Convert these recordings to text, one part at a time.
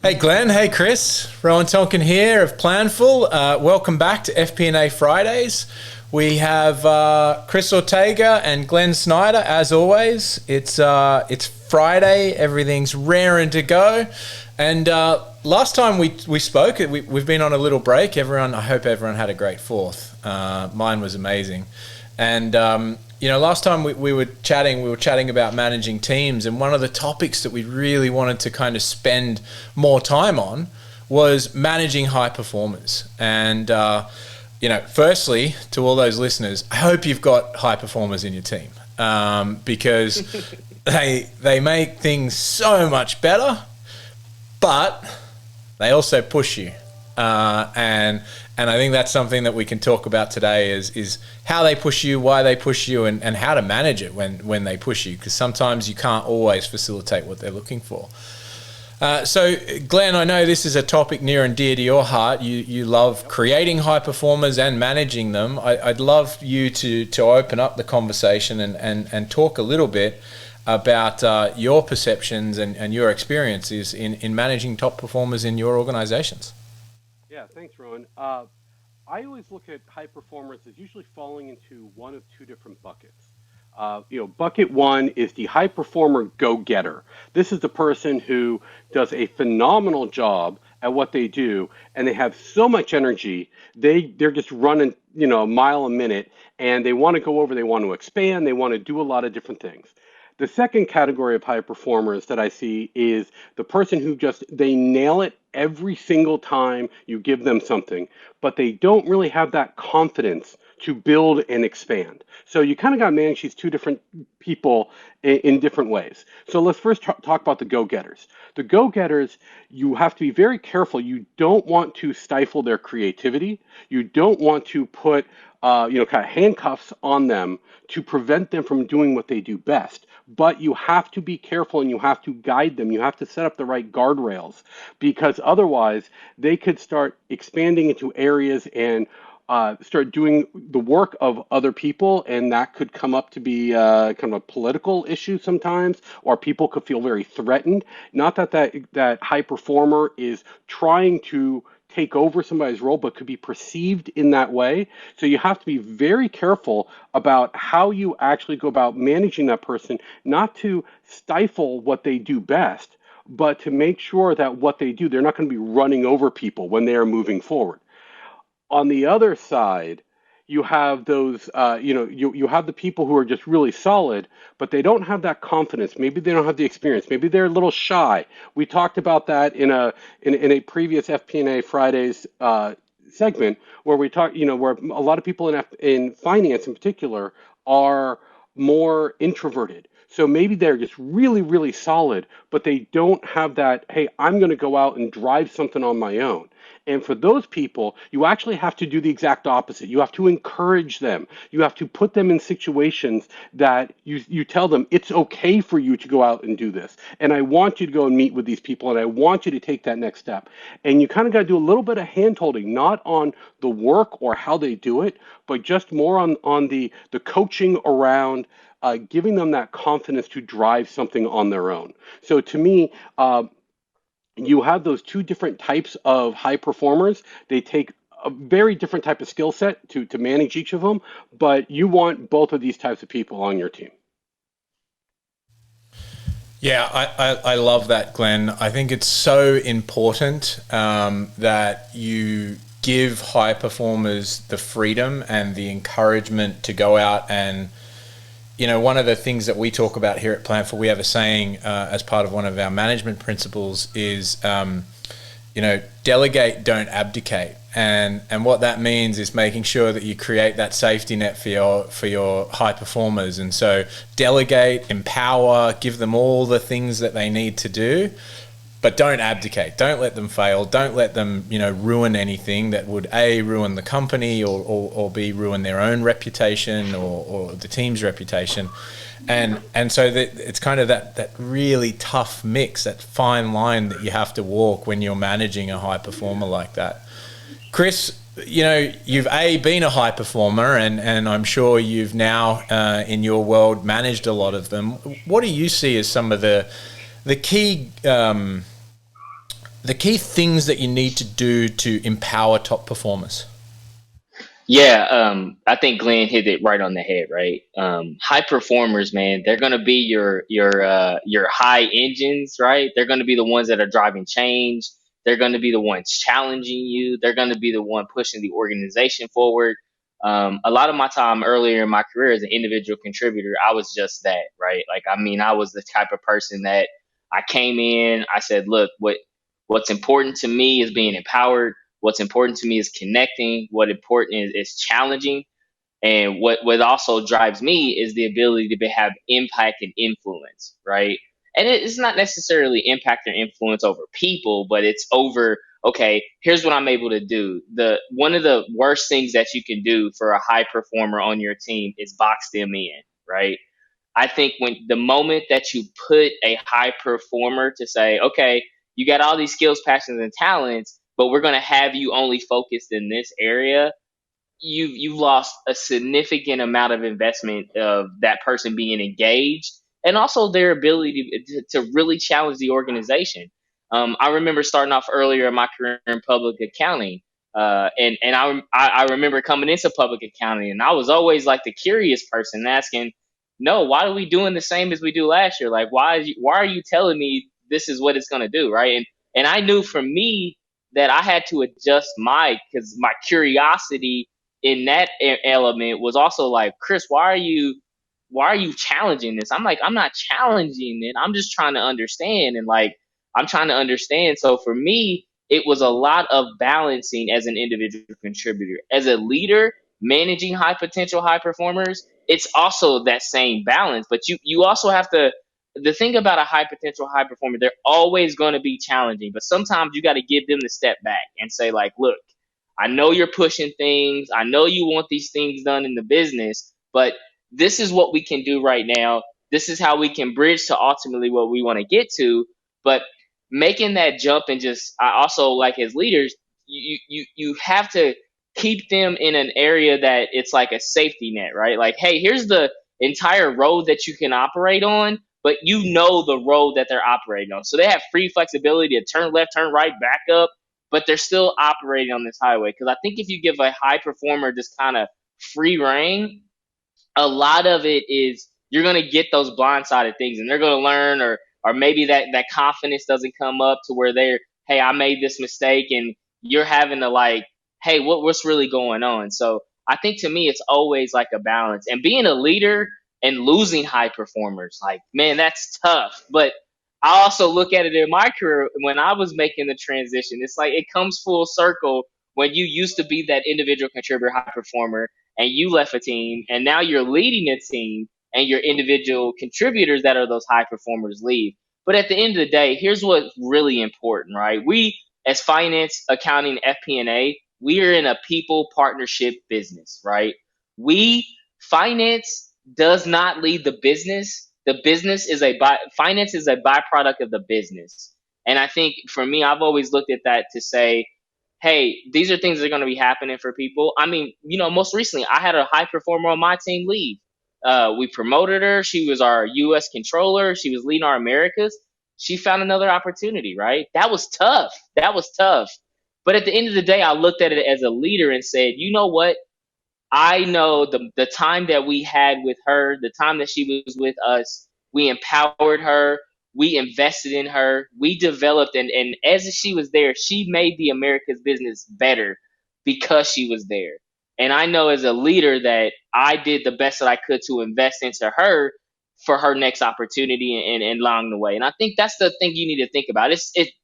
Hey Glenn, hey Chris, Rowan Tonkin here of Planful. Welcome back to FP&A Fridays. We have Chris Ortega and Glenn Snyder as always. It's Friday, everything's raring to go. And last time we spoke, we've been on a little break. I hope everyone had a great Fourth. Mine was amazing. And last time we were chatting about managing teams, and one of the topics that we really wanted to kind of spend more time on was managing high performers. And firstly, to all those listeners, I hope you've got high performers in your team, because they make things so much better, but they also push you. And I think that's something that we can talk about today is how they push you, why they push you, and how to manage it when they push you, because sometimes you can't always facilitate what they're looking for. So, Glenn, I know this is a topic near and dear to your heart. You love creating high performers and managing them. I'd love you to open up the conversation and talk a little bit about your perceptions and your experiences in managing top performers in your organizations. Yeah, thanks, Rowan. I always look at high performers as usually falling into one of two different buckets. Bucket one is the high performer go-getter. This is the person who does a phenomenal job at what they do, and they have so much energy. They're just running, a mile a minute, and they want to go over, they want to expand, they want to do a lot of different things. The second category of high performers that I see is the person who they nail it every single time you give them something, but they don't really have that confidence to build and expand. So you kind of got to manage these two different people in different ways. So let's first talk about the go-getters. The go-getters, you have to be very careful. You don't want to stifle their creativity. You don't want to put kind of handcuffs on them to prevent them from doing what they do best. But you have to be careful and you have to guide them. You have to set up the right guardrails, because otherwise they could start expanding into areas and start doing the work of other people, and that could come up to be kind of a political issue sometimes, or people could feel very threatened. Not that high performer is trying to take over somebody's role, but could be perceived in that way. So you have to be very careful about how you actually go about managing that person, not to stifle what they do best, but to make sure that what they do, they're not going to be running over people when they are moving forward. On the other side, you have those, you have the people who are just really solid, but they don't have that confidence. Maybe they don't have the experience. Maybe they're a little shy. We talked about that in a previous FP&A Fridays segment where we talked, where a lot of people in finance in particular are more introverted. So maybe they're just really, really solid, but they don't have that, hey, I'm going to go out and drive something on my own. And for those people, you actually have to do the exact opposite. You have to encourage them. You have to put them in situations that you tell them it's okay for you to go out and do this. And I want you to go and meet with these people, and I want you to take that next step. And you kind of got to do a little bit of hand-holding, not on the work or how they do it, but just more on the coaching around giving them that confidence to drive something on their own. So to me, you have those two different types of high performers. They take a very different type of skill set to manage each of them, but you want both of these types of people on your team. Yeah, I love that, Glenn. I think it's so important that you give high performers the freedom and the encouragement to go out and, one of the things that we talk about here at Planful, we have a saying as part of one of our management principles is, delegate, don't abdicate. And what that means is making sure that you create that safety net for your high performers. And so delegate, empower, give them all the things that they need to do, but don't abdicate. Don't let them fail. Don't let them, ruin anything that would ruin the company or B, ruin their own reputation or the team's reputation. And so that it's kind of that really tough mix, that fine line that you have to walk when you're managing a high performer like that. Chris, you've been a high performer, and I'm sure you've now in your world managed a lot of them. What do you see as some of the key the key things that you need to do to empower top performers. Yeah, I think Glenn hit it right on the head, right? High performers, man, they're gonna be your high engines, right? They're gonna be the ones that are driving change. They're gonna be the ones challenging you. They're gonna be the one pushing the organization forward. A lot of my time earlier in my career as an individual contributor, I was just that, right? Like, I mean, I was the type of person that I came in, I said, look, what's important to me is being empowered. What's important to me is connecting. What important is challenging. And what also drives me is the ability to have impact and influence, right? And it's not necessarily impact or influence over people, but it's over, okay, here's what I'm able to do. The one of the worst things that you can do for a high performer on your team is box them in, right? I think when the moment that you put a high performer to say, okay, you got all these skills, passions, and talents, but we're going to have you only focused in this area, you've lost a significant amount of investment of that person being engaged and also their ability to really challenge the organization. I remember starting off earlier in my career in public accounting. And I remember coming into public accounting, and I was always like the curious person asking, no, why are we doing the same as we do last year? Like, why are you telling me this is what it's going to do, right? And I knew for me that I had to adjust because my curiosity in that element was also like, Chris, why are you challenging this? I'm like, I'm not challenging it. I'm just trying to understand. And like, I'm trying to understand. So for me, it was a lot of balancing as an individual contributor. As a leader, managing high potential, high performers, it's also that same balance. But you also have to, the thing about a high potential, high performer, they're always going to be challenging. But sometimes you got to give them the step back and say, like, look, I know you're pushing things. I know you want these things done in the business, but this is what we can do right now. This is how we can bridge to ultimately what we want to get to. But making that jump and just, I also like as leaders, you have to keep them in an area that it's like a safety net, right? Like, hey, here's the entire road that you can operate on, but you know the road that they're operating on. So they have free flexibility to turn left, turn right, back up, but they're still operating on this highway. Because I think if you give a high performer just kind of free reign, a lot of it is you're going to get those blindsided things, and they're going to learn, or maybe that confidence doesn't come up to where they're, hey, I made this mistake, and you're having to like, hey, what's really going on? So I think to me, it's always like a balance, and being a leader and losing high performers, like, man, that's tough. But I also look at it in my career when I was making the transition. It's like it comes full circle when you used to be that individual contributor, high performer, and you left a team, and now you're leading a team, and your individual contributors that are those high performers leave. But at the end of the day, here's what's really important, right? We, as finance, accounting, FP&A, we are in a people partnership business, right? We, finance does not lead the business. The business is finance is a byproduct of the business. And I think for me, I've always looked at that to say, hey, these are things that are going to be happening for people. I mean, most recently, I had a high performer on my team leave. We promoted her. She was our U.S. controller. She was leading our Americas. She found another opportunity, right? That was tough. That was tough. But at the end of the day, I looked at it as a leader and said, you know what? I know the time that we had with her, the time that she was with us, we empowered her, we invested in her, we developed, and as she was there, she made the America's business better because she was there. And I know as a leader that I did the best that I could to invest into her for her next opportunity and along the way. And I think that's the thing you need to think about.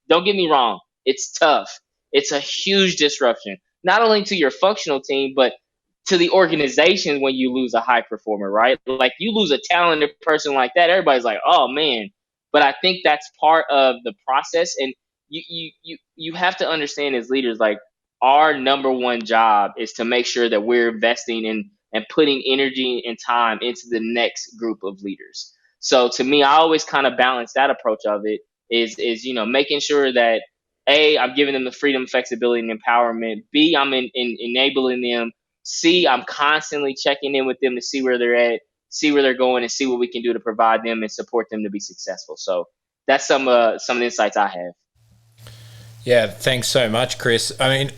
Don't get me wrong, it's tough. It's a huge disruption, not only to your functional team, but to the organization when you lose a high performer, right? Like you lose a talented person like that, everybody's like, oh man. But I think that's part of the process. And you have to understand as leaders, like our number one job is to make sure that we're investing in and putting energy and time into the next group of leaders. So to me, I always kind of balance that approach of it is making sure that A, I'm giving them the freedom, flexibility, and empowerment. B, I'm enabling them. C, I'm constantly checking in with them to see where they're at, see where they're going, and see what we can do to provide them and support them to be successful. So that's some of the insights I have. Yeah, thanks so much, Chris. I mean,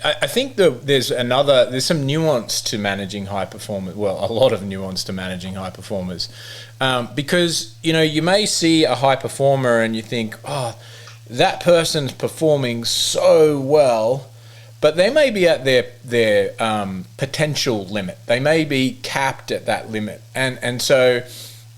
I think there's some nuance to managing high performers. Well, a lot of nuance to managing high performers, because you may see a high performer and you think, oh, that person's performing so well, but they may be at their potential limit. They may be capped at that limit, and so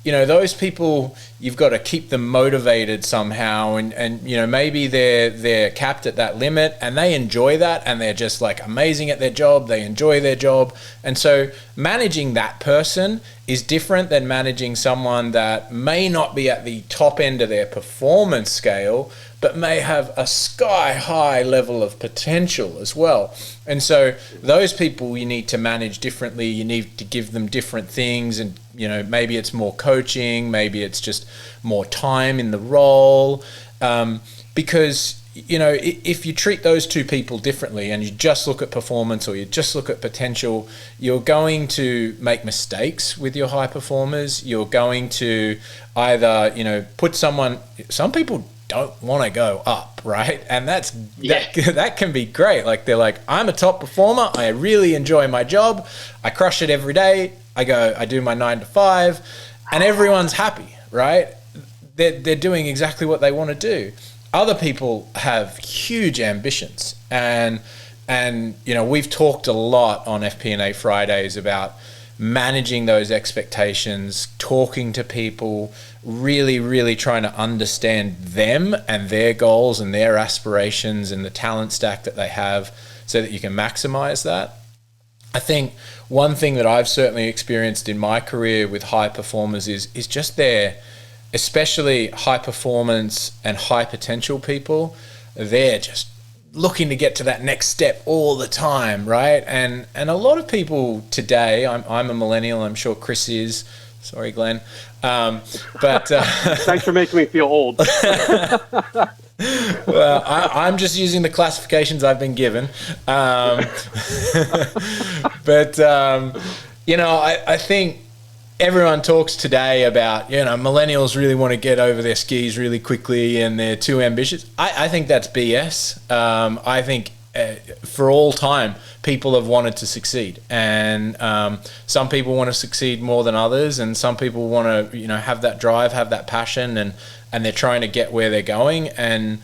those people, you've got to keep them motivated somehow, and maybe they're capped at that limit and they enjoy that and they're just like amazing at their job, they enjoy their job. And so managing that person is different than managing someone that may not be at the top end of their performance scale, but may have a sky high level of potential as well. And so those people you need to manage differently. You need to give them different things, and maybe it's more coaching, maybe it's just more time in the role, because if you treat those two people differently and you just look at performance or you just look at potential, you're going to make mistakes with your high performers. You're going to either put some people don't want to go up, right? And that can be great. Like they're like, I'm a top performer, I really enjoy my job, I crush it every day, I do my 9 to 5, and everyone's happy, right? They're doing exactly what they want to do. Other people have huge ambitions, and we've talked a lot on FP&A Fridays about managing those expectations, talking to people, really, really trying to understand them and their goals and their aspirations and the talent stack that they have so that you can maximize that. I think one thing that I've certainly experienced in my career with high performers is just especially high performance and high potential people, they're just looking to get to that next step all the time, right? And a lot of people today, I'm a millennial, I'm sure Chris is, sorry Glenn, but thanks for making me feel old. Well, I'm just using the classifications I've been given, but I think everyone talks today about, millennials really want to get over their skis really quickly and they're too ambitious. I think that's BS. I think for all time, people have wanted to succeed, and some people want to succeed more than others, and some people want to, have that drive, have that passion, and they're trying to get where they're going. And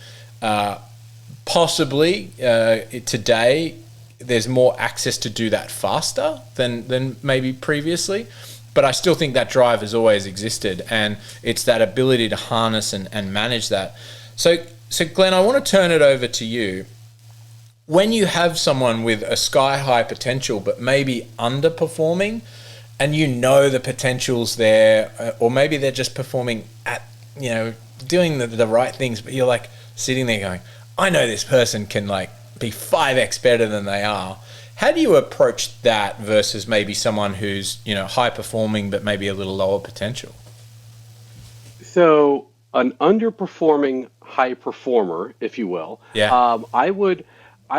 possibly today, there's more access to do that faster than maybe previously. But I still think that drive has always existed, and it's that ability to harness and manage that. So Glenn, I want to turn it over to you. When you have someone with a sky-high potential but maybe underperforming, and the potential's there, or maybe they're just performing at, doing the right things, but you're like sitting there going, I know this person can be 5x better than they are. How do you approach that versus maybe someone who's, high performing but maybe a little lower potential? So an underperforming high performer, if you will, I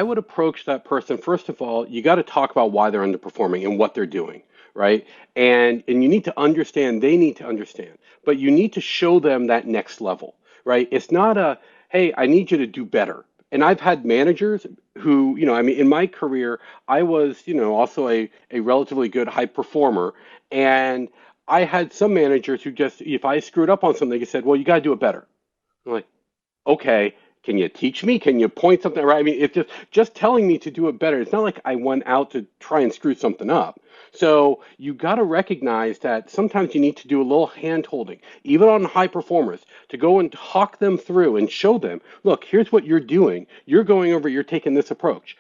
would approach that person. First of all, you got to talk about why they're underperforming and what they're doing, right? And you need to understand, they need to understand, but you need to show them that next level, right? It's not hey, I need you to do better. And I've had managers who, in my career, I was, also a relatively good high performer. And I had some managers who just, if I screwed up on something, they said, well, you got to do it better. I'm like, okay, can you teach me? Can you point something right? I mean, it's just telling me to do it better. It's not like I went out to try and screw something up. So you got to recognize that sometimes you need to do a little hand holding, even on high performers, to go and talk them through and show them, look, here's what you're doing. You're going over, you're taking this approach.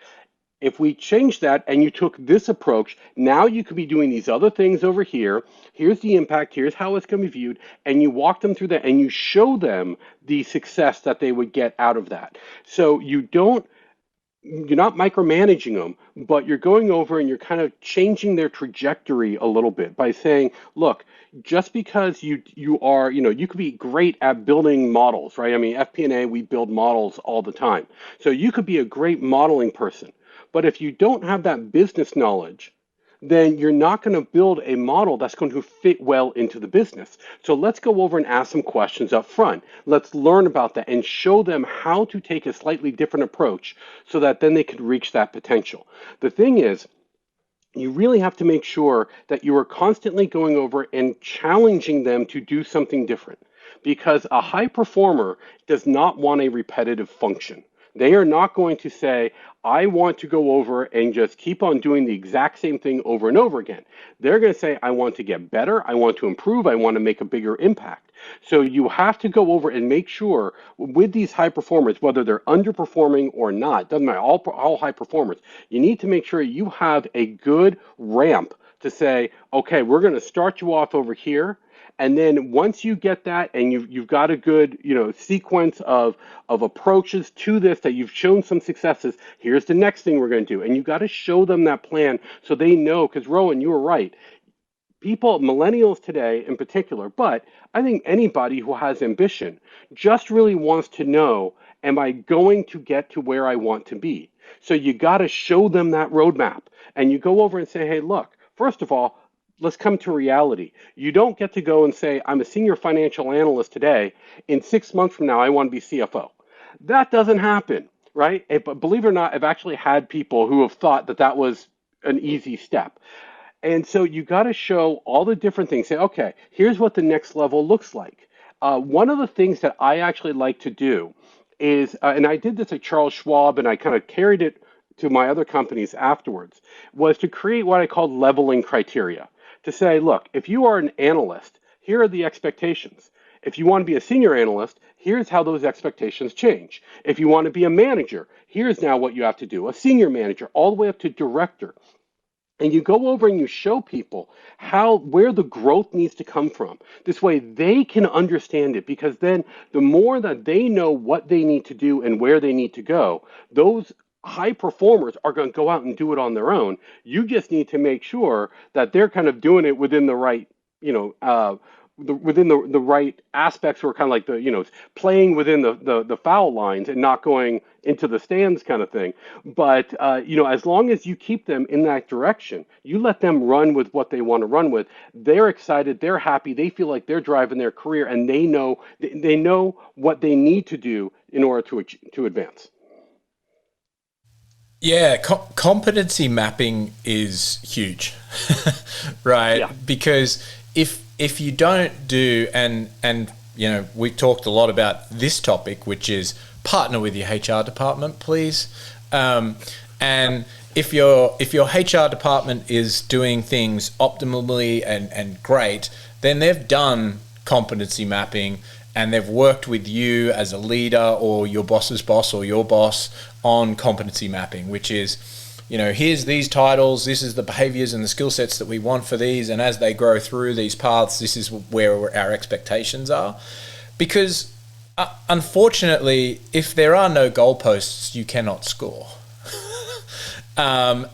If we change that and you took this approach, now you could be doing these other things over here. Here's the impact. Here's how it's going to be viewed. And you walk them through that and you show them the success that they would get out of that. So you're not micromanaging them, but you're going over and you're kind of changing their trajectory a little bit by saying, look, just because you are, you could be great at building models, right? I mean, FP&A, we build models all the time. So you could be a great modeling person. But if you don't have that business knowledge, then you're not going to build a model that's going to fit well into the business. So let's go over and ask some questions up front. Let's learn about that and show them how to take a slightly different approach so that then they can reach that potential. The thing is, you really have to make sure that you are constantly going over and challenging them to do something different, because a high performer does not want a repetitive function. They are not going to say, I want to go over and just keep on doing the exact same thing over and over again. They're going to say, I want to get better, I want to improve, I want to make a bigger impact. So you have to go over and make sure with these high performers, whether they're underperforming or not, doesn't matter, all high performers, you need to make sure you have a good ramp to say, okay, we're going to start you off over here. And then once you get that and you've got a good, sequence of approaches to this, that you've shown some successes, here's the next thing we're going to do. And you've got to show them that plan so they know, because Rowan, you were right. People, millennials today in particular, but I think anybody who has ambition just really wants to know, am I going to get to where I want to be? So you got to show them that roadmap. And you go over and say, hey, look, first of all, let's come to reality. You don't get to go and say, I'm a senior financial analyst today. In 6 months from now, I want to be CFO. That doesn't happen, right? But believe it or not, I've actually had people who have thought that that was an easy step. And so you got to show all the different things. Say, okay, here's what the next level looks like. One of the things that I actually like to do is, and I did this at Charles Schwab, and I kind of carried it to my other companies afterwards, was to create what I called leveling criteria. To say, look, if you are an analyst, here are the expectations. If you want to be a senior analyst, here's how those expectations change. If you want to be a manager, here's now what you have to do. A senior manager, all the way up to director. And you go over and you show people where the growth needs to come from. This way they can understand it, because then the more that they know what they need to do and where they need to go, those high performers are going to go out and do it on their own. You just need to make sure that they're kind of doing it within the right, within the right aspects, or kind of like playing within the foul lines and not going into the stands kind of thing. But as long as you keep them in that direction, you let them run with what they want to run with. They're excited, they're happy, they feel like they're driving their career, and they know what they need to do in order to advance. Yeah, competency mapping is huge, right? Yeah. Because if you don't do, and we talked a lot about this topic, which is partner with your HR department, please. And if your HR department is doing things optimally and great, then they've done competency mapping, and they've worked with you as a leader or your boss's boss or your boss on competency mapping, which is, here's these titles, this is the behaviors and the skill sets that we want for these, and as they grow through these paths, this is where our expectations are. Because unfortunately, if there are no goalposts, you cannot score. And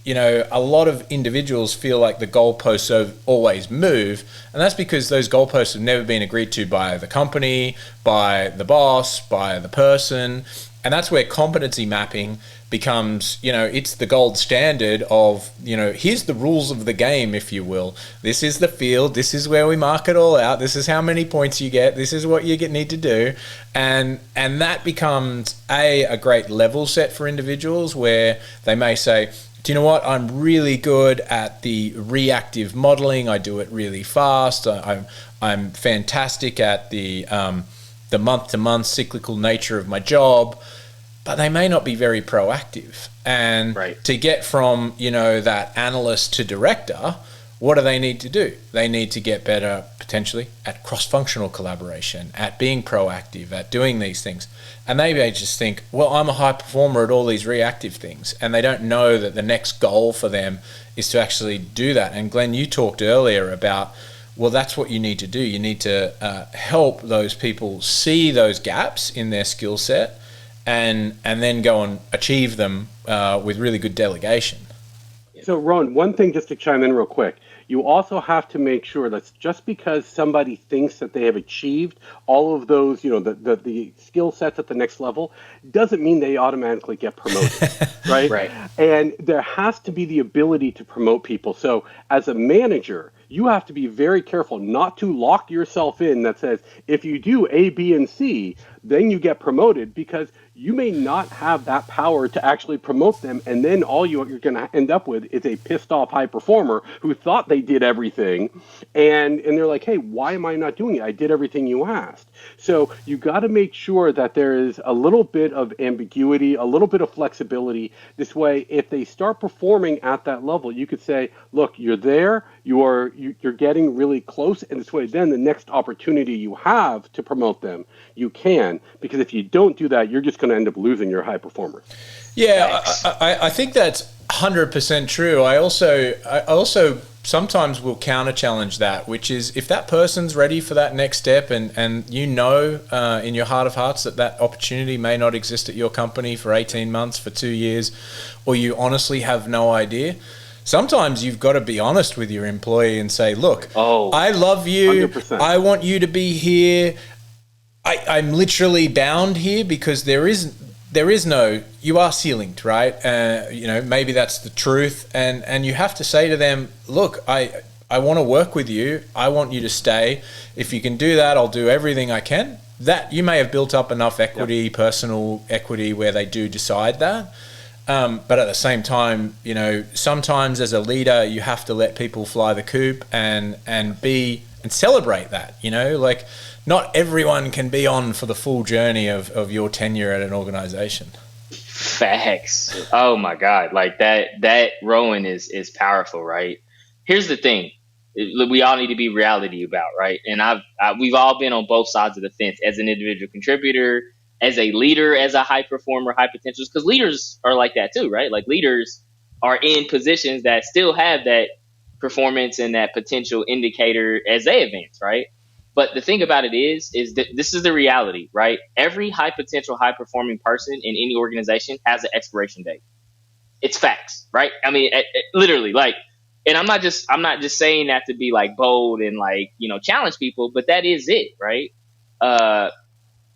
a lot of individuals feel like the goalposts always move, and that's because those goalposts have never been agreed to by the company, by the boss, by the person. And that's where competency mapping becomes, it's the gold standard of, here's the rules of the game, if you will. This is the field. This is where we mark it all out. This is how many points you get. This is what you need to do. And that becomes a great level set for individuals, where they may say, do you know what? I'm really good at the reactive modeling. I do it really fast. I'm fantastic at the month-to-month cyclical nature of my job, but they may not be very proactive. And right. To get from, that analyst to director, what do they need to do? They need to get better, potentially, at cross-functional collaboration, at being proactive, at doing these things. And they may just think, well, I'm a high performer at all these reactive things. And they don't know that the next goal for them is to actually do that. And Glenn, you talked earlier about, well, that's what you need to do. You need to help those people see those gaps in their skill set and then go and achieve them with really good delegation. So, Ron, one thing just to chime in real quick. you also have to make sure that just because somebody thinks that they have achieved all of those, the skill sets at the next level, doesn't mean they automatically get promoted, right? Right. And there has to be the ability to promote people. So as a manager, you have to be very careful not to lock yourself in that says, if you do A, B, and C, then you get promoted, because you may not have that power to actually promote them. And then all you're going to end up with is a pissed off high performer who thought they did everything. And they're like, hey, why am I not doing it? I did everything you asked. So you got to make sure that there is a little bit of ambiguity, a little bit of flexibility. This way, if they start performing at that level, you could say, look, you're there, you're getting really close. And this way, then the next opportunity you have to promote them, you can. Because if you don't do that, you're just going to end up losing your high performers. Yeah, I think that's 100% true. I also sometimes will counter challenge that, which is if that person's ready for that next step and in your heart of hearts that opportunity may not exist at your company for 18 months, for 2 years, or you honestly have no idea. Sometimes you've got to be honest with your employee and say, look, I love you. 100%. I want you to be here. I'm literally bound here because there is no, you are ceilinged, right? Maybe that's the truth. And you have to say to them, look, I want to work with you. I want you to stay. If you can do that, I'll do everything I can. That you may have built up enough equity, personal equity, where they do decide that. But at the same time, sometimes as a leader, you have to let people fly the coop and celebrate that, like not everyone can be on for the full journey of your tenure at an organization. Facts. Oh my God. Like that Rowan is powerful, right? Here's the thing. We all need to be reality about, right? And we've all been on both sides of the fence as an individual contributor, as a leader, as a high performer, high potentials, because leaders are like that too, right? Like leaders are in positions that still have that performance and that potential indicator as they advance, right? But the thing about it is that this is the reality, right? Every high potential, high performing person in any organization has an expiration date. It's facts, right? I mean, literally, like, and I'm not just saying that to be like bold and like, challenge people, but that is it, right?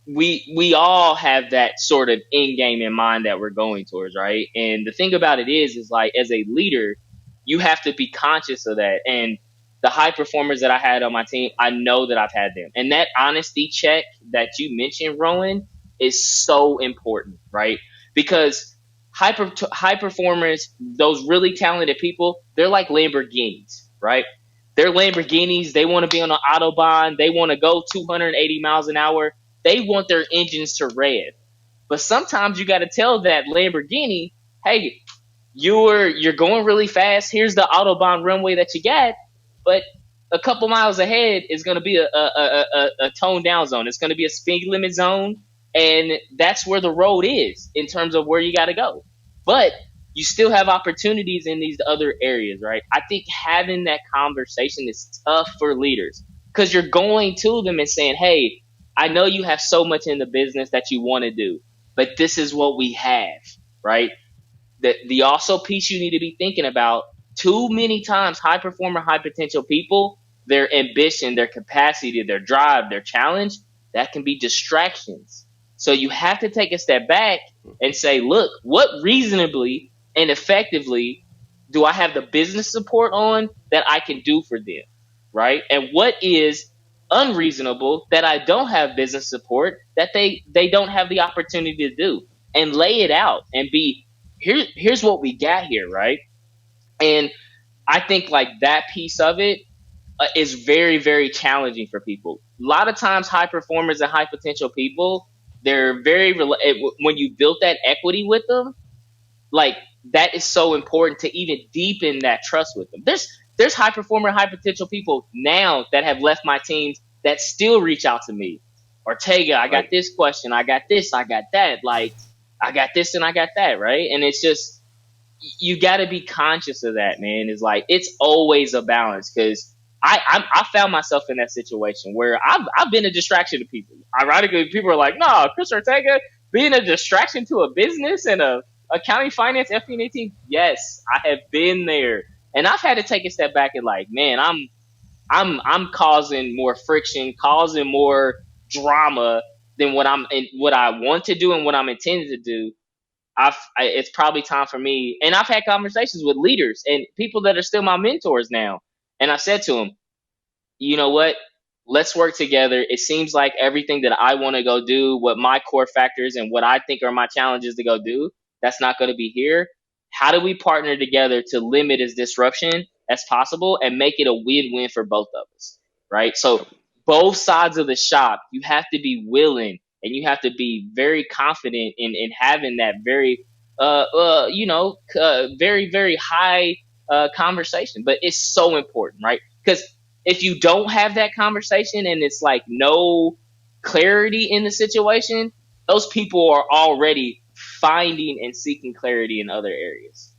We all have that sort of end game in mind that we're going towards, right? And the thing about it is like, as a leader, you have to be conscious of that. And the high performers that I had on my team, I know that I've had them. And that honesty check that you mentioned, Rowan, is so important, right? Because high performers, those really talented people, they're like Lamborghinis, right? They're Lamborghinis. They want to be on an Autobahn. They want to go 280 miles an hour. They want their engines to rev. But sometimes you got to tell that Lamborghini, hey, you're going really fast. Here's the Autobahn runway that you got. But a couple miles ahead is going to be a toned down zone. It's going to be a speed limit zone. And that's where the road is in terms of where you got to go. But you still have opportunities in these other areas, right? I think having that conversation is tough for leaders because you're going to them and saying, hey, I know you have so much in the business that you want to do, but this is what we have, right? The also piece you need to be thinking about, too many times high performer, high potential people, their ambition, their capacity, their drive, their challenge, that can be distractions. So you have to take a step back and say, look, what reasonably and effectively do I have the business support on that I can do for them, right? And what is unreasonable that I don't have business support that they don't have the opportunity to do, and lay it out and be, here's what we got here, right? And I think like that piece of it is very, very challenging for people. A lot of times high performers and high potential people, they're when you built that equity with them, like that is so important to even deepen that trust with them. There's high performer, high potential people now that have left my teams that still reach out to me. Ortega, I got this question. I got this. I got that. Like, I got this and I got that, right? And it's just, you got to be conscious of that, man. It's like, it's always a balance because I found myself in that situation where I've been a distraction to people. Ironically, people are like, no, Chris Ortega being a distraction to a business and a accounting, finance, FP&A team. Yes, I have been there. And I've had to take a step back and like, man, I'm causing more friction, causing more drama than what I want to do and what I'm intended to do. It's probably time for me. And I've had conversations with leaders and people that are still my mentors now. And I said to them, you know what? Let's work together. It seems like everything that I want to go do, what my core factors and what I think are my challenges to go do, that's not going to be here. How do we partner together to limit as disruption as possible and make it a win-win for both of us? Right. So both sides of the shop, you have to be willing and you have to be very confident in having that very, very, very high conversation. But it's so important, right? Because if you don't have that conversation and it's like no clarity in the situation, those people are already finding and seeking clarity in other areas.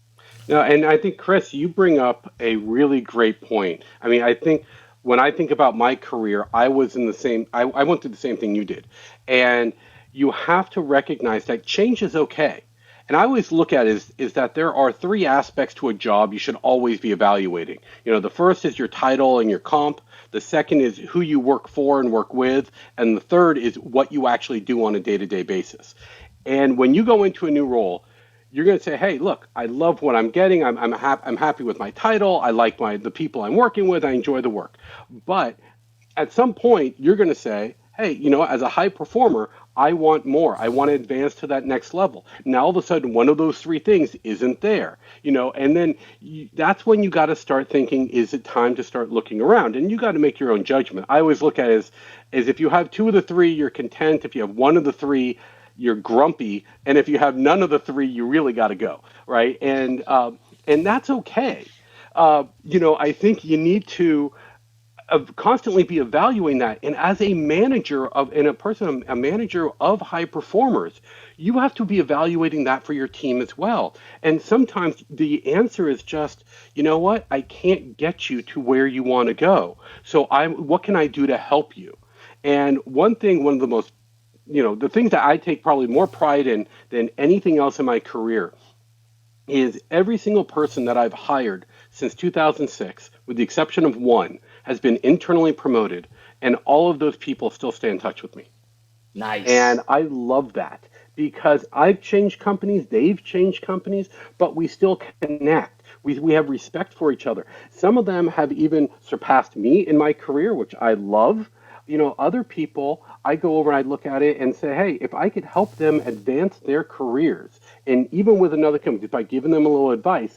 No, and I think, Chris, you bring up a really great point. I mean, I think when I think about my career, I was in the same, I went through the same thing you did. And you have to recognize that change is okay. And I always look at it is that there are three aspects to a job you should always be evaluating. You know, the first is your title and your comp. The second is who you work for and work with. And the third is what you actually do on a day-to-day basis. And when you go into a new role, you're going to say, hey, look, I love what I'm getting. I'm happy with my title. I like the people I'm working with. I enjoy the work. But at some point, you're going to say, hey, you know, as a high performer, I want more. I want to advance to that next level. Now, all of a sudden, one of those three things isn't there, you know, and then that's when you got to start thinking, is it time to start looking around? And you got to make your own judgment. I always look at it as if you have two of the three, you're content. If you have one of the three, you're grumpy. And if you have none of the three, you really got to go, right? And that's okay. You know, I think you need to constantly be evaluating that. And as a manager a manager of high performers, you have to be evaluating that for your team as well. And sometimes the answer is just, you know what, I can't get you to where you want to go. So what can I do to help you? And one of the most, you know, the things that I take probably more pride in than anything else in my career is every single person that I've hired since 2006, with the exception of one, has been internally promoted, and all of those people still stay in touch with me. Nice. And I love that because I've changed companies, they've changed companies, but we still connect. We have respect for each other. Some of them have even surpassed me in my career, which I love. You know, other people, I go over and I look at it and say, hey, if I could help them advance their careers, and even with another company, by giving them a little advice,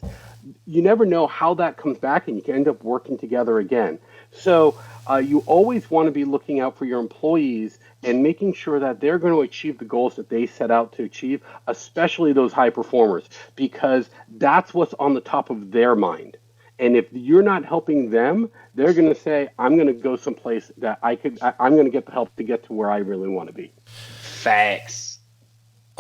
you never know how that comes back and you can end up working together again. So you always want to be looking out for your employees and making sure that they're going to achieve the goals that they set out to achieve, especially those high performers, because that's what's on the top of their mind. And if you're not helping them, they're going to say, I'm going to go someplace that I'm going to get the help to get to where I really want to be. Facts.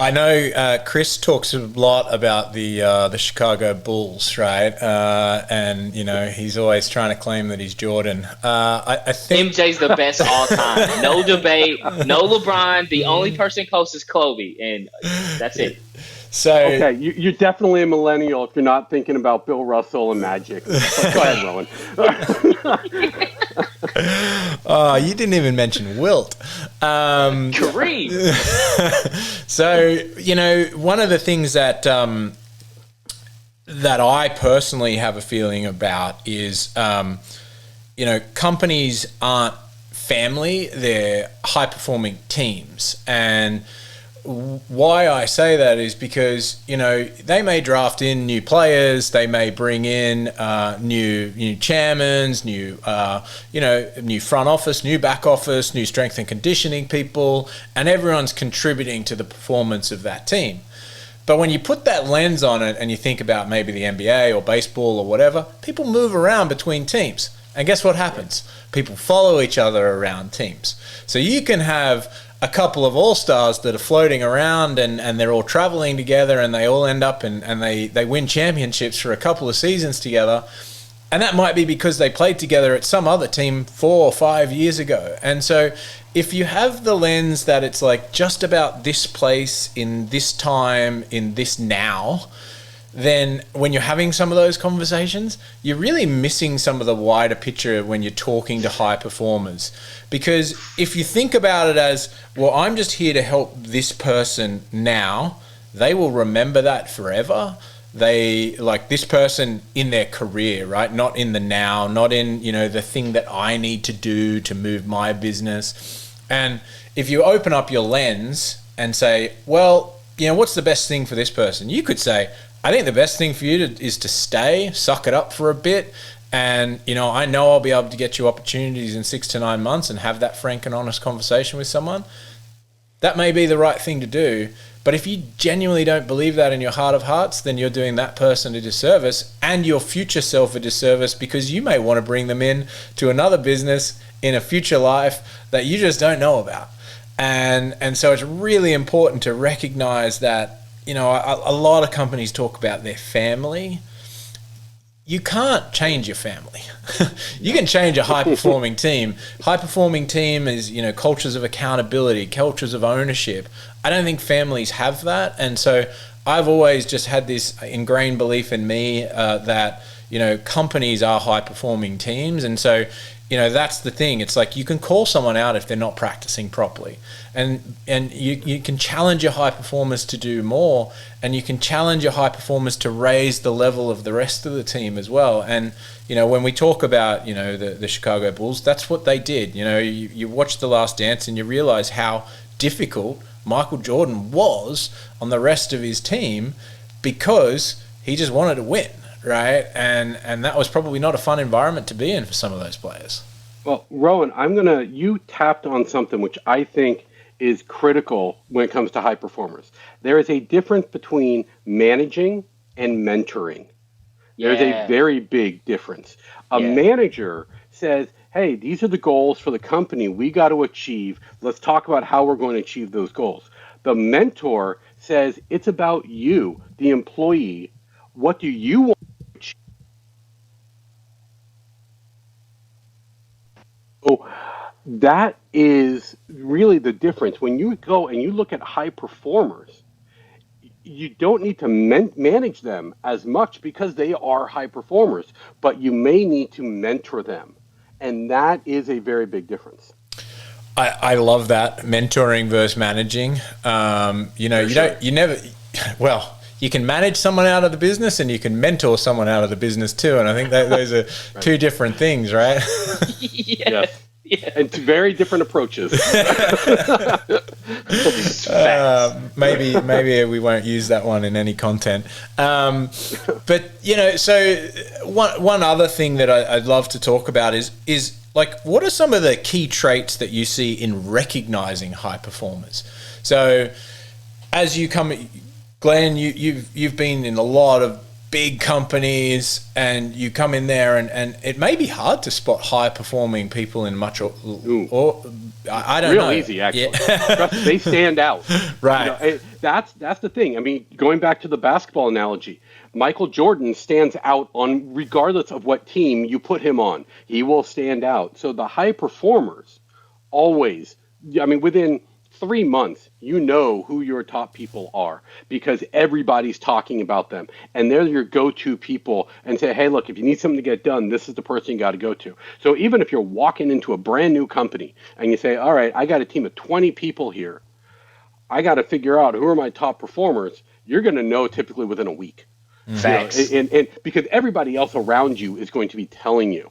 I know Chris talks a lot about the Chicago Bulls, right? And, you know, he's always trying to claim that he's Jordan. I think MJ's the best all time. No debate. No LeBron. The only person close is Kobe. And that's it. So okay, you're definitely a millennial if you're not thinking about Bill Russell and Magic. Go ahead, Rowan. Oh, you didn't even mention Wilt. Kareem. So, you know, one of the things that that I personally have a feeling about is, you know, companies aren't family; they're high-performing teams, and why I say that is because, you know, they may draft in new players, they may bring in new chairmans, new front office, new back office, new strength and conditioning people, and everyone's contributing to the performance of that team. But when you put that lens on it and you think about maybe the NBA or baseball or whatever, people move around between teams. And guess what happens? People follow each other around teams. So you can have a couple of all-stars that are floating around and they're all traveling together and they all end up and they win championships for a couple of seasons together. And that might be because they played together at some other team 4 or 5 years ago. And so if you have the lens that it's like just about this place in this time, in this now, then when you're having some of those conversations, you're really missing some of the wider picture when you're talking to high performers. Because if you think about it as, well, I'm just here to help this person now, they will remember that forever. They like this person in their career, right? Not in the now, not in, the thing that I need to do to move my business. And if you open up your lens and say, well, what's the best thing for this person? You could say, I think the best thing for you is to stay, suck it up for a bit. And, I know I'll be able to get you opportunities in 6 to 9 months and have that frank and honest conversation with someone. That may be the right thing to do. But if you genuinely don't believe that in your heart of hearts, then you're doing that person a disservice and your future self a disservice, because you may want to bring them in to another business in a future life that you just don't know about. And so it's really important to recognize that, a lot of companies talk about their family. You can't change your family. You can change a high-performing team. High-performing team is, cultures of accountability, cultures of ownership. I don't think families have that. And so I've always just had this ingrained belief in me that, companies are high-performing teams. And so, that's the thing. It's like you can call someone out if they're not practicing properly. And you can challenge your high performers to do more, and you can challenge your high performers to raise the level of the rest of the team as well. And, when we talk about, the Chicago Bulls, that's what they did. You watch The Last Dance and you realize how difficult Michael Jordan was on the rest of his team because he just wanted to win. Right, and that was probably not a fun environment to be in for some of those players. Well, Rowan, you tapped on something which I think is critical when it comes to high performers. There is a difference between managing and mentoring. There's a very big difference. A manager says, hey, these are the goals for the company we got to achieve. Let's talk about how we're going to achieve those goals. The mentor says, it's about you, the employee. What do you want? So that is really the difference. When you go and you look at high performers, you don't need to manage them as much because they are high performers, but you may need to mentor them. And that is a very big difference. I love that, mentoring versus managing. You can manage someone out of the business and you can mentor someone out of the business too. And I think that those are two different things, right? Yes. Yeah. And two very different approaches. Maybe we won't use that one in any content. But, so one other thing that I'd love to talk about is like, what are some of the key traits that you see in recognizing high performers? So as you come, Glenn, you've been in a lot of big companies, and you come in there, and it may be hard to spot high performing people in much or I don't know. Real easy, actually. Yeah. They stand out. Right. That's the thing. I mean, going back to the basketball analogy, Michael Jordan stands out on regardless of what team you put him on. He will stand out. So the high performers always, within 3 months, you know who your top people are because everybody's talking about them. And they're your go-to people and say, hey, look, if you need something to get done, this is the person you got to go to. So even if you're walking into a brand new company and you say, all right, I got a team of 20 people here, I got to figure out who are my top performers, you're going to know typically within a week. Facts. And because everybody else around you is going to be telling you.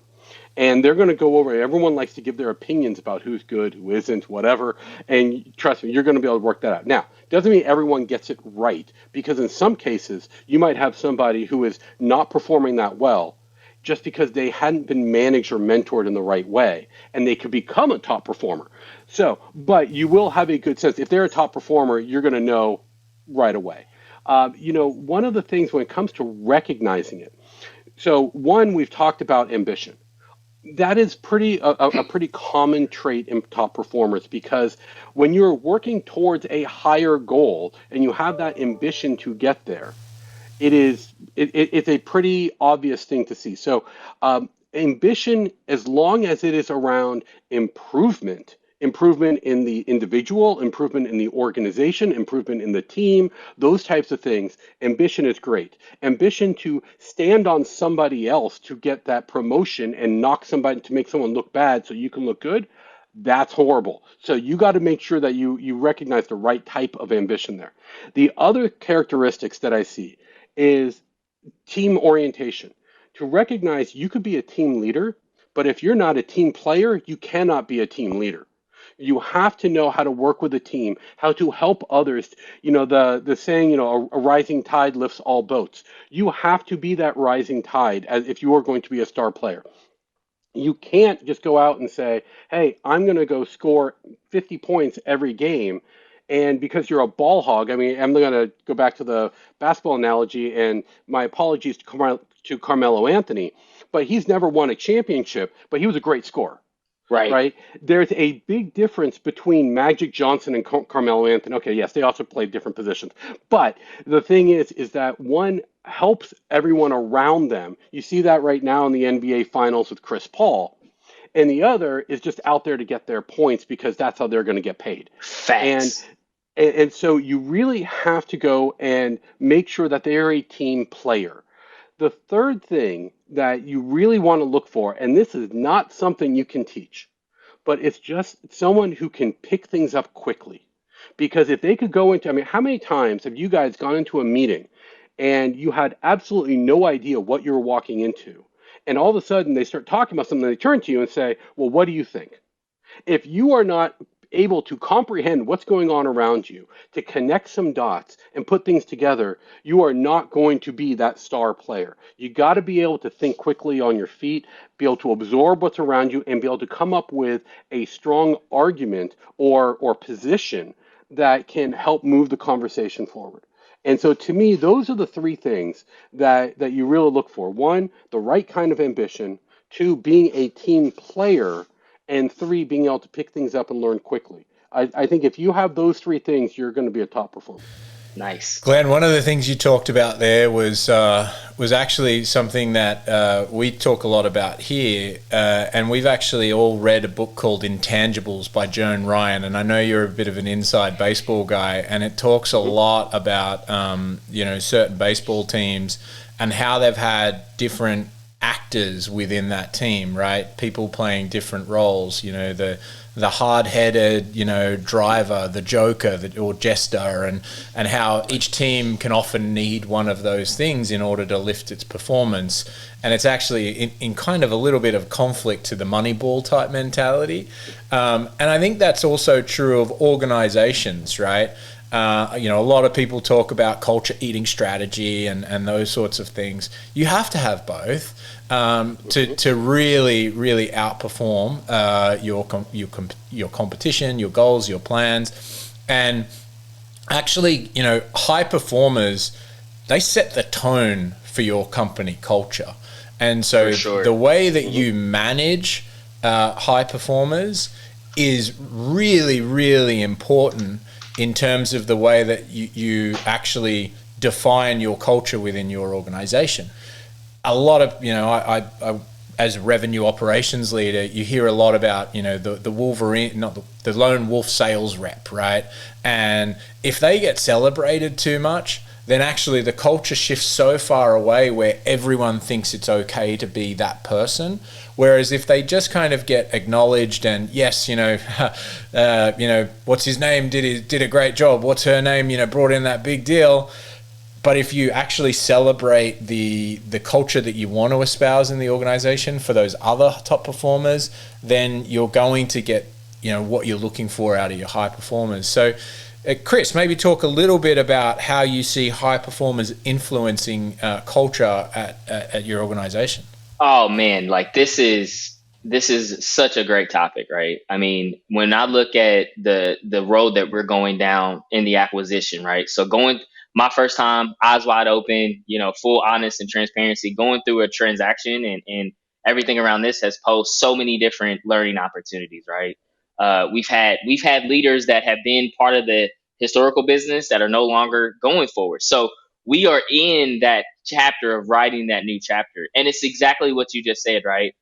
And they're going to go over. Everyone likes to give their opinions about who's good, who isn't, whatever. And trust me, you're going to be able to work that out. Now, doesn't mean everyone gets it right, because in some cases, you might have somebody who is not performing that well just because they hadn't been managed or mentored in the right way, and they could become a top performer. So, but you will have a good sense. If they're a top performer, you're going to know right away. One of the things when it comes to recognizing it, so one, we've talked about ambition. That is a pretty common trait in top performers, because when you're working towards a higher goal and you have that ambition to get there, it's a pretty obvious thing to see. So ambition, as long as it is around improvement, improvement in the individual, improvement in the organization, improvement in the team, those types of things. Ambition is great. Ambition to stand on somebody else to get that promotion and knock somebody to make someone look bad so you can look good, that's horrible. So you got to make sure that you recognize the right type of ambition there. The other characteristics that I see is team orientation. To recognize you could be a team leader, but if you're not a team player, you cannot be a team leader. You have to know how to work with a team, how to help others. You know, the saying, you know, a rising tide lifts all boats. You have to be that rising tide as if you are going to be a star player. You can't just go out and say, hey, I'm going to go score 50 points every game. And because you're a ball hog, I mean, I'm going to go back to the basketball analogy, and my apologies to Carmelo Anthony, but he's never won a championship, but he was a great scorer, Right. right? There's a big difference between Magic Johnson and Carmelo Anthony. Okay, yes, they also played different positions. But the thing is that one helps everyone around them. You see that right now in the NBA Finals with Chris Paul. And the other is just out there to get their points because that's how they're going to get paid. And Facts. and so you really have to go and make sure that they're a team player. The third thing that you really want to look for, and this is not something you can teach, but it's just someone who can pick things up quickly. Because if they could go into, I mean, how many times have you guys gone into a meeting and you had absolutely no idea what you were walking into? And all of a sudden they start talking about something, they turn to you and say, well, what do you think? If you are not able to comprehend what's going on around you, to connect some dots and put things together, you are not going to be that star player. You got to be able to think quickly on your feet, be able to absorb what's around you, and be able to come up with a strong argument or position that can help move the conversation forward. And so to me, those are the three things that you really look for. One, the right kind of ambition. Two, being a team player, and three, being able to pick things up and learn quickly. I think if you have those three things, you're going to be a top performer. Nice. Glenn, one of the things you talked about there was actually something that we talk a lot about here, and we've actually all read a book called Intangibles by Joan Ryan, and I know you're a bit of an inside baseball guy, and it talks a lot about certain baseball teams and how they've had different actors within that team, right? People playing different roles. You know, the hard-headed, driver, the joker, or jester, and how each team can often need one of those things in order to lift its performance. And it's actually in kind of a little bit of conflict to the Moneyball type mentality. And I think that's also true of organizations, right? A lot of people talk about culture eating strategy and those sorts of things. You have to have both to really, really outperform your competition, your goals, your plans. And actually, high performers, they set the tone for your company culture. And so the way that you manage high performers is really, really important in terms of the way that you actually define your culture within your organization. A lot of, I as a revenue operations leader, you hear a lot about, the Wolverine, not the lone wolf sales rep, right? And if they get celebrated too much, then actually the culture shifts so far away where everyone thinks it's okay to be that person. Whereas if they just kind of get acknowledged and yes, what's his name did a great job. What's her name, brought in that big deal. But if you actually celebrate the culture that you want to espouse in the organization for those other top performers, then you're going to get, what you're looking for out of your high performers. So, Chris, maybe talk a little bit about how you see high performers influencing culture at your organization. Oh man, like this is such a great topic, right? I mean, when I look at the road that we're going down in the acquisition, right? So going my first time, eyes wide open, full honest and transparency, going through a transaction and everything around this has posed so many different learning opportunities, right? We've had leaders that have been part of the historical business that are no longer going forward. So we are in that chapter of writing that new chapter. And it's exactly what you just said, right?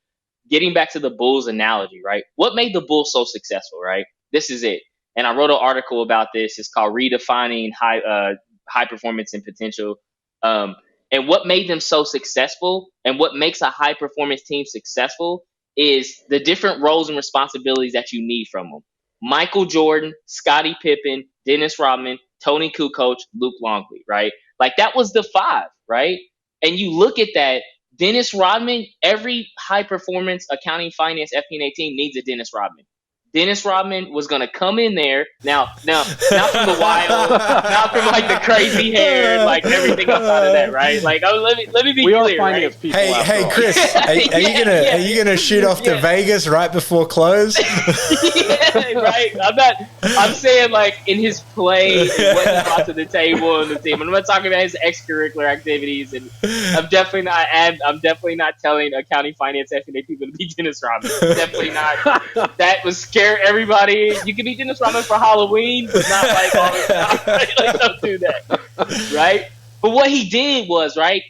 getting back to the Bulls analogy, right? What made the Bulls so successful, right? This is it. And I wrote an article about this. It's called Redefining High Performance and Potential. Um, and what made them so successful and what makes a high performance team successful is the different roles and responsibilities that you need from them. Michael Jordan, Scottie Pippen, Dennis Rodman, Tony Kukoc, Luke Longley, right? Like that was the five, right? And you look at that, Dennis Rodman, every high performance accounting, finance, FP&A team needs a Dennis Rodman. Dennis Rodman was going to come in there now, not from the wild, not from like the crazy hair and like everything outside of that, right? Like, let me be we clear, are finance right? people. Hey, Chris, are you gonna shoot off to Vegas right before close? Yeah, right. I'm saying like in his play and what he brought to the table and the team. I'm not talking about his extracurricular activities, and I'm definitely not telling accounting, finance, FP&A people to be Dennis Rodman. Definitely not. That was scary. Everybody, you can be Dennis Rodman for Halloween, but not like all the time. Like, don't do that, right? But what he did was, right,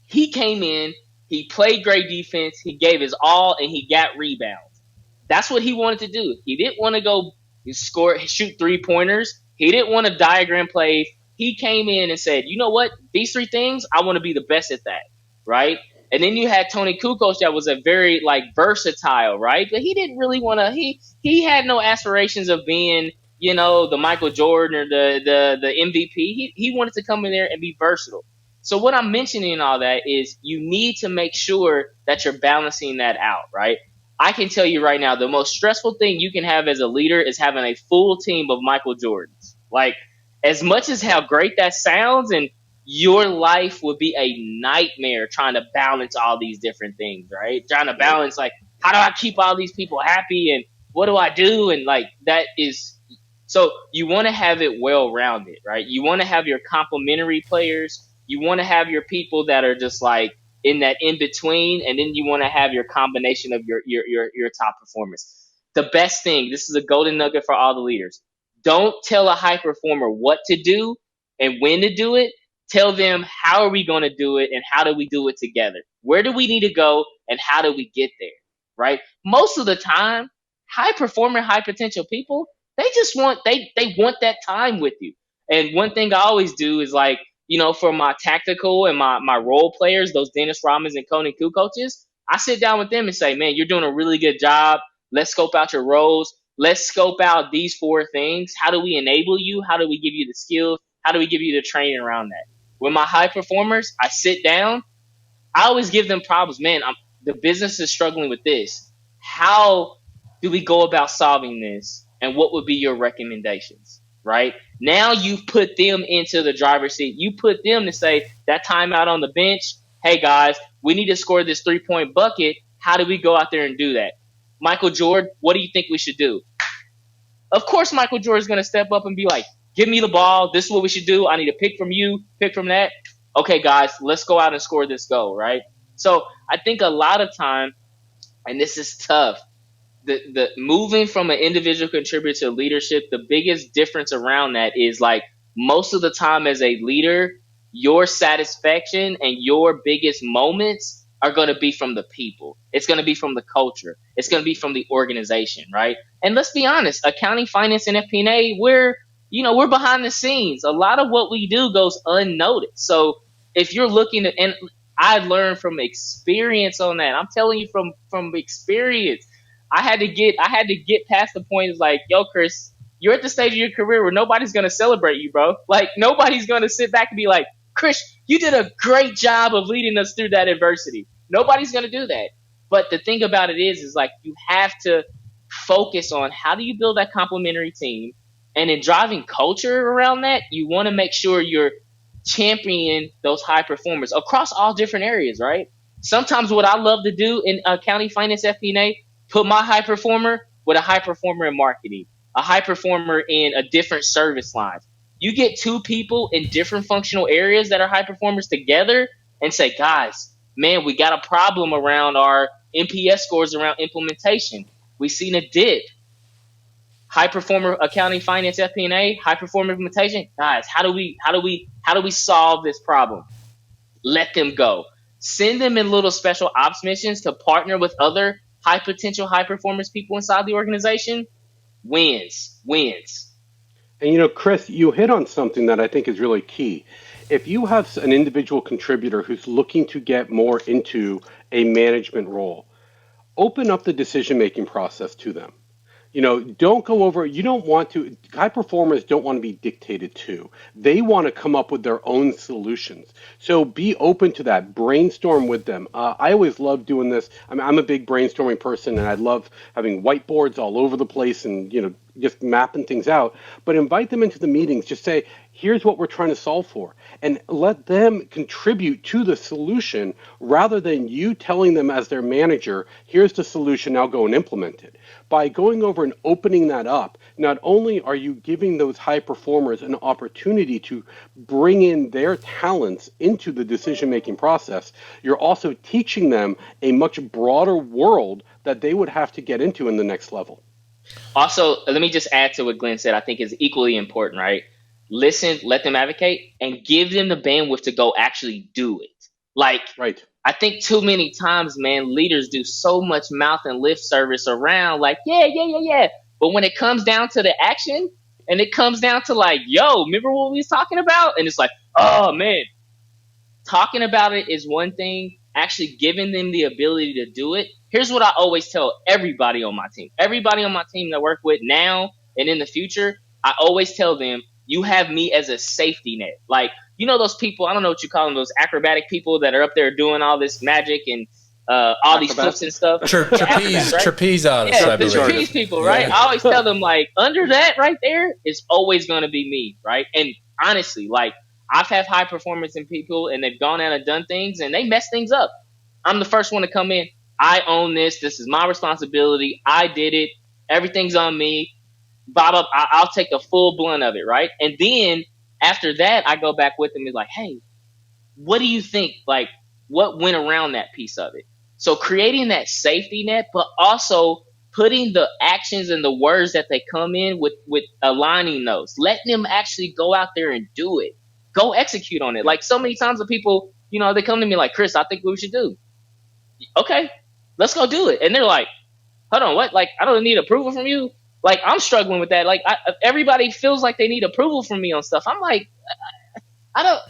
he came in, he played great defense, he gave his all, and he got rebounds. That's what he wanted to do. He didn't want to go shoot 3-pointers. He didn't want to diagram plays. He came in and said, you know what? These 3 things, I want to be the best at that, right? And then you had Tony Kukoc that was a very like versatile, right? But he didn't really want to. He had no aspirations of being, the Michael Jordan or the MVP. He wanted to come in there and be versatile. So what I'm mentioning in all that is you need to make sure that you're balancing that out, right? I can tell you right now, the most stressful thing you can have as a leader is having a full team of Michael Jordans. Like, as much as how great that sounds, and your life would be a nightmare trying to balance all these different things, right? Trying to balance, like, how do I keep all these people happy and what do I do? And like, that is, so you want to have it well rounded, right? You want to have your complementary players. You want to have your people that are just like in that in between. And then you want to have your combination of your top performers. The best thing, this is a golden nugget for all the leaders. Don't tell a high performer what to do and when to do it. Tell them how are we going to do it and how do we do it together? Where do we need to go and how do we get there? Right? Most of the time, high performer, high potential people, they just want they want that time with you. And one thing I always do is like, for my tactical and my role players, those Dennis Rodmans and Tony Kukocs, I sit down with them and say, man, you're doing a really good job. Let's scope out your roles. Let's scope out these 4 things. How do we enable you? How do we give you the skills? How do we give you the training around that? With my high performers, I sit down. I always give them problems. Man, the business is struggling with this. How do we go about solving this? And what would be your recommendations? Right? Now you've put them into the driver's seat. You put them to say that timeout on the bench. Hey guys, we need to score this 3-point bucket. How do we go out there and do that? Michael Jordan, what do you think we should do? Of course, Michael Jordan is going to step up and be like, give me the ball. This is what we should do. I need to pick from you, pick from that. Okay, guys, let's go out and score this goal, right? So I think a lot of time, and this is tough, the moving from an individual contributor to leadership, the biggest difference around that is like most of the time as a leader, your satisfaction and your biggest moments are going to be from the people. It's going to be from the culture. It's going to be from the organization, right? And let's be honest, accounting, finance, and FP&A, we're behind the scenes. A lot of what we do goes unnoticed. So if you're looking at, and I learned from experience on that. I'm telling you from experience. I had to get past the point of like, yo, Chris, you're at the stage of your career where nobody's gonna celebrate you, bro. Like nobody's gonna sit back and be like, Chris, you did a great job of leading us through that adversity. Nobody's gonna do that. But the thing about it is like you have to focus on how do you build that complementary team, and in driving culture around that, you want to make sure you're championing those high performers across all different areas, right? Sometimes what I love to do in accounting, finance, FP&A, put my high performer with a high performer in marketing, a high performer in a different service line. You get 2 people in different functional areas that are high performers together and say, guys, man, we got a problem around our NPS scores around implementation. We've seen a dip. High performer accounting, finance, FP&A, high performer implementation. Guys, how do we solve this problem? Let them go. send them in little special ops missions to partner with other high potential, high performance people inside the organization. Wins. And Chris, you hit on something that I think is really key. If you have an individual contributor who's looking to get more into a management role, open up the decision-making process to them. Don't go over, you don't want to, high performers don't want to be dictated to. They want to come up with their own solutions. So be open to that. Brainstorm with them. I always love doing this. I'm a big brainstorming person, and I love having whiteboards all over the place and, just mapping things out. But invite them into the meetings. Just say, here's what we're trying to solve for. And let them contribute to the solution rather than you telling them as their manager, here's the solution, now go and implement it. By going over and opening that up, not only are you giving those high performers an opportunity to bring in their talents into the decision-making process, you're also teaching them a much broader world that they would have to get into in the next level. Also, let me just add to what Glenn said. I think is equally important, right? Listen, let them advocate, and give them the bandwidth to go actually do it. Right. I think too many times, man, leaders do so much mouth and lip service around like, yeah. But when it comes down to the action and it comes down to like, yo, remember what we was talking about? And it's like, oh, man, talking about it is one thing. Actually giving them the ability to do it. Here's what I always tell everybody on my team. Everybody on my team that I work with now and in the future, I always tell them, you have me as a safety net. Like, those people, I don't know what you call them, those acrobatic people that are up there doing all this magic and all these flips and stuff. Trapeze artists, yeah, the trapeze people, right? Yeah. I always tell them, like, under that right there is always going to be me, right? And honestly, like, I've had high performance in people and they've gone out and done things and they mess things up. I'm the first one to come in. I own this. This is my responsibility. I did it. Everything's on me. Bob, I'll take the full blunt of it, right? And then after that, I go back with them and be like, hey, what do you think? Like, what went around that piece of it? So creating that safety net, but also putting the actions and the words that they come in with aligning those. Letting them actually go out there and do it. Go execute on it. Like so many times the people, they come to me like, Chris, I think we should do. Okay, let's go do it. And they're like, hold on, what? Like, I don't need approval from you? Like, I'm struggling with that. Like, everybody feels like they need approval from me on stuff. I'm like, I don't.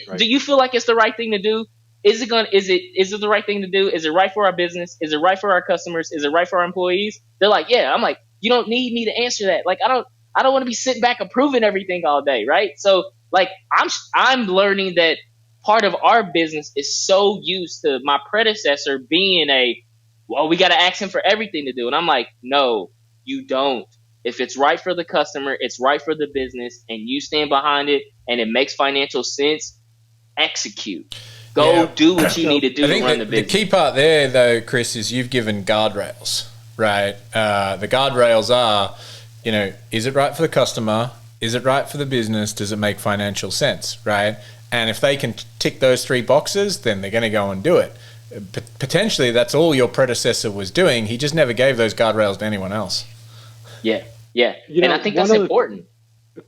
Right. Do you feel like it's the right thing to do? Is it the right thing to do? Is it right for our business? Is it right for our customers? Is it right for our employees? They're like, yeah. I'm like, you don't need me to answer that. Like, I don't want to be sitting back approving everything all day, right? So, like, I'm learning that part of our business is so used to my predecessor being we got to ask him for everything to do. And I'm like, no, you don't. If it's right for the customer, it's right for the business, and you stand behind it and it makes financial sense, execute. Go do what you need to do to run the business. The key part there, though, Chris, is you've given guardrails, right? The guardrails are, is it right for the customer? Is it right for the business? Does it make financial sense, right? And if they can tick those three boxes, then they're going to go and do it. Potentially, that's all your predecessor was doing. He just never gave those guardrails to anyone else. Yeah. And I think that's important.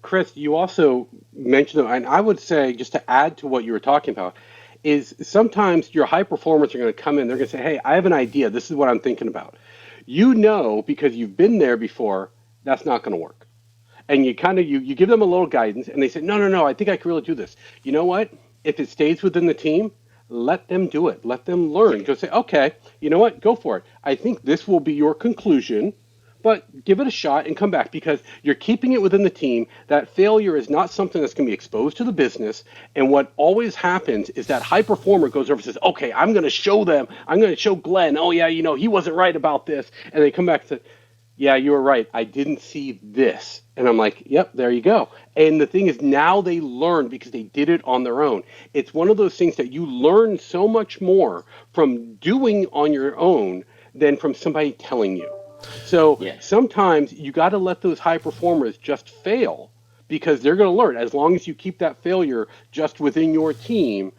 Chris, you also mentioned, and I would say, just to add to what you were talking about, is sometimes your high performers are going to come in, they're going to say, hey, I have an idea. This is what I'm thinking about. Because you've been there before, that's not going to work. And you you give them a little guidance, and they say, no, I think I can really do this. You know what? If it stays within the team, let them do it. Let them learn. Go say, okay, you know what? Go for it. I think this will be your conclusion, but give it a shot and come back, because you're keeping it within the team. That failure is not something that's going to be exposed to the business. And what always happens is that high performer goes over and says, okay, I'm going to show them. I'm going to show Glenn, oh, yeah, he wasn't right about this. And they come back and say, yeah, you were right. I didn't see this. And I'm like, yep, there you go. And the thing is, now they learn because they did it on their own. It's one of those things that you learn so much more from doing on your own than from somebody telling you. So sometimes you got to let those high performers just fail, because they're going to learn. As long as you keep that failure just within your team,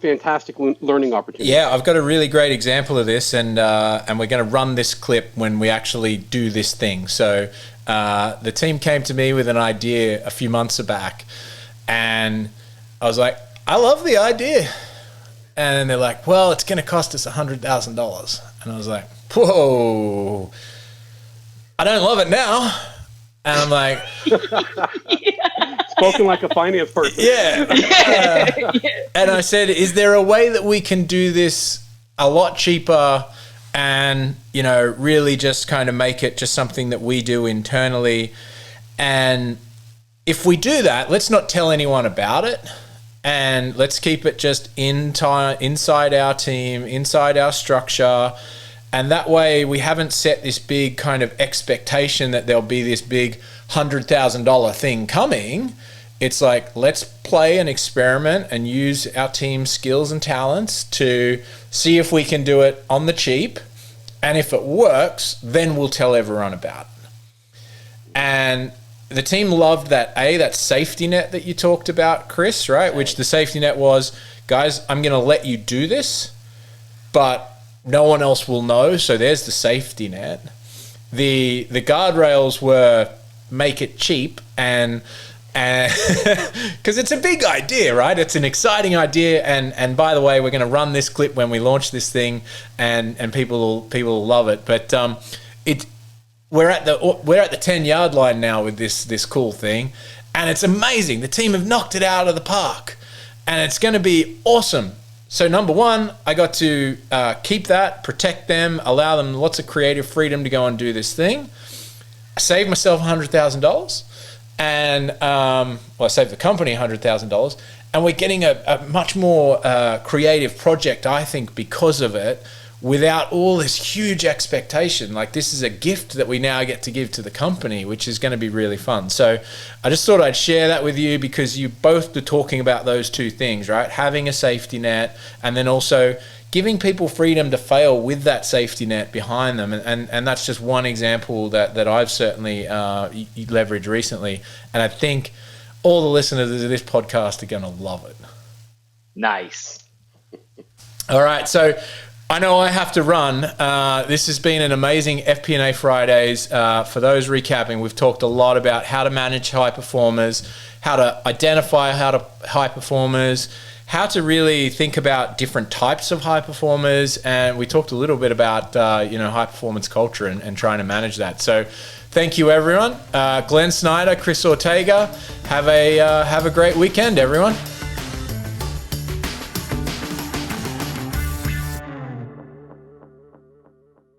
fantastic learning opportunity. Yeah, I've got a really great example of this, and we're going to run this clip when we actually do this thing. So the team came to me with an idea a few months back, and I was like, I love the idea. And they're like, well, it's going to cost us $100,000. And I was like, whoa, I don't love it now. And I'm like, spoken like a finance person. And I said, is there a way that we can do this a lot cheaper and, you know, really just kind of make it just something that we do internally? And if we do that, let's not tell anyone about it. And let's keep it just inside our team, inside our structure. And that way we haven't set this big kind of expectation that there'll be this big $100,000 thing coming. It's like, let's play and experiment and use our team's skills and talents to see if we can do it on the cheap. And if it works, then we'll tell everyone about it. And the team loved that safety net that you talked about, Chris, right? Which the safety net was, guys, I'm going to let you do this, but no one else will know. So there's the safety net. The guardrails were make it cheap and because it's a big idea, right? It's an exciting idea, and by the way, we're going to run this clip when we launch this thing, and people will love it. But we're at the 10-yard line now with this cool thing, and it's amazing. The team have knocked it out of the park, and it's going to be awesome. So number one, I got to keep that, protect them, allow them lots of creative freedom to go and do this thing. I saved myself $100,000, and I saved the company $100,000, and we're getting a much more creative project, I think, because of it, without all this huge expectation. Like, this is a gift that we now get to give to the company, which is going to be really fun. So I just thought I'd share that with you because you both were talking about those two things, right? Having a safety net and then also giving people freedom to fail with that safety net behind them. And that's just one example that I've certainly leveraged recently. And I think all the listeners of this podcast are going to love it. Nice. All right. So I know I have to run. This has been an amazing FP&A Fridays. For those recapping, we've talked a lot about how to manage high performers, how to identify high performers, how to really think about different types of high performers, and we talked a little bit about high performance culture and trying to manage that. So thank you, everyone. Glenn Snyder, Chris Ortega. Have a great weekend, everyone.